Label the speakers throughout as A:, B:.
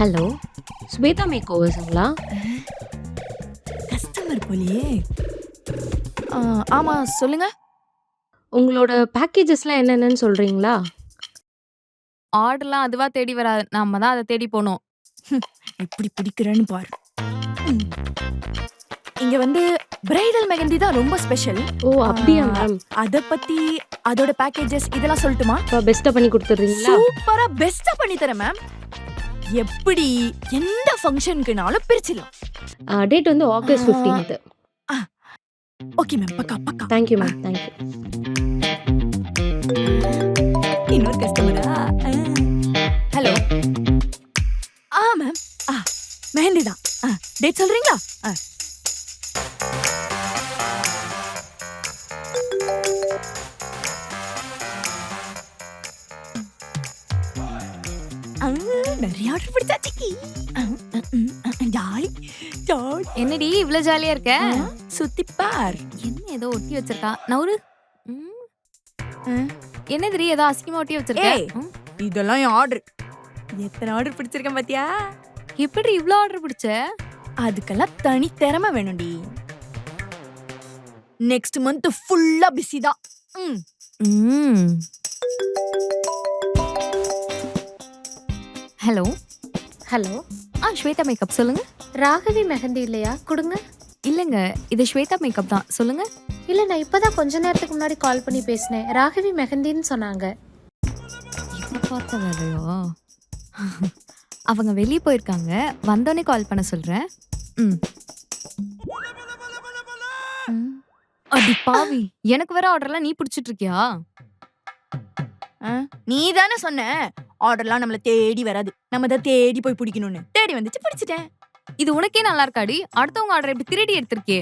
A: Hello, Shweta make ஓவர்ஸுங்களா?
B: Customer போலியே. ஆமா சொல்லுங்க.
A: உங்களோட பேக்கேஜஸ்லாம் என்னென்னன்னு சொல்றீங்களா?
C: ஆர்டர்லாம் அதுவா தேடி வராது. நம்ம தான் அத தேடி போணும்.
B: எப்படி பிடிக்கிறேன்னு பாரு. ம். இங்க வந்து பிரைடல் மெஹந்தி தான் ரொம்ப ஸ்பெஷல்.
A: ஓ! அப்படியா மேம்?
B: அத பத்தி அதோட பேக்கேஜஸ் இதெல்லாம் சொல்லட்டுமா?
A: அப்ப பெஸ்ட்டா பண்ணி குடுத்துடுறீங்களா?
B: சூப்பரா பெஸ்டா பண்ணி தரேன் மேம். எப்படி எந்த ஃபங்க்ஷனுக்குனாலும் பிரிச்சிடலாம்.
A: டேட் வந்து ஆகஸ்ட் 15th.
B: ஓகே மேம், பக்கா பக்கா.
A: Thank you ma'am. Thank you.
B: இன்னொரு கஸ்டமரா? ஹலோ. மேம். மெஹந்தி தான். டேட் சொல்றீங்களா? நிறைய ஆர்டர் பிடிச்சாச்சு. Jolly jolly.
C: என்னடி இவ்ளோ ஜாலியா இருக்க?
B: சுத்தி பார்.
C: என்ன ஏதோ ஒட்டி வச்சிருக்கா? நவுரு. என்னதுடி ஏதோ அசிங்கமா ஒட்டி வச்சிருக்க?
B: ஏய், இதெல்லாம் என் ஆர்டர். எத்தனை ஆர்டர் பிடிச்சிருக்கேன் பாத்தியா?
C: எப்படி இவ்ளோ ஆர்டர் பிடிச்ச?
B: அதுக்கெல்லாம் தனி திறமை வேணும்டி. நெக்ஸ்ட் மந்த் ஃபுல்லா பிஸி தான்.
C: ஹலோ.
A: ஹலோ,
C: ஸ்வேதா மேக்கப் சொல்லுங்க.
D: ராகவி மெஹந்தி இல்லையா? கொடுங்க.
C: இல்லங்க, இது ஸ்வேதா மேக்கப் தான். சொல்லுங்க.
D: இல்ல, நான் இப்பதான் கொஞ்ச நேரத்துக்கு முன்னாடி கால் பண்ணி பேசினேன். ராகவி மெஹந்தின்னு சொன்னாங்க.
C: இப்ப பார்த்த வேலையோ? அவங்க வெளியே போயிருக்காங்க. வந்தோடனே கால் பண்ண சொல்றேன். அடி பாவி, எனக்கு வேற ஆர்டர்லாம் நீ பிடிச்சிட்டு இருக்கியா?
B: நீ தானே சொன்ன ஆர்டர்லாம் நம்மள தேடி வராது, நம்ம தான் தேடி போய் பிடிக்கணும்னு. தேடி வந்துச்சு, பிடிச்சிட்டேன்.
C: இது உனக்கே நல்லா இருக்காடி. அடுத்தவங்க ஆர்டர் எப்படி திருடி எடுத்திருக்கே?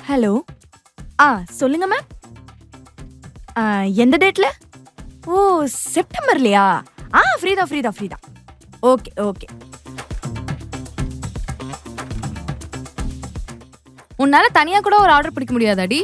B: ஹலோ. சொல்லுங்க மேம். எந்த டேட்ல? ஓ, செப்டம்பர்லயா? ஃப்ரீதா ஃப்ரீதா ஃப்ரீதா. Okay okay.
C: உன்னால தனியா கூட ஒரு ஆர்டர் பிடிக்க முடியாதாடி?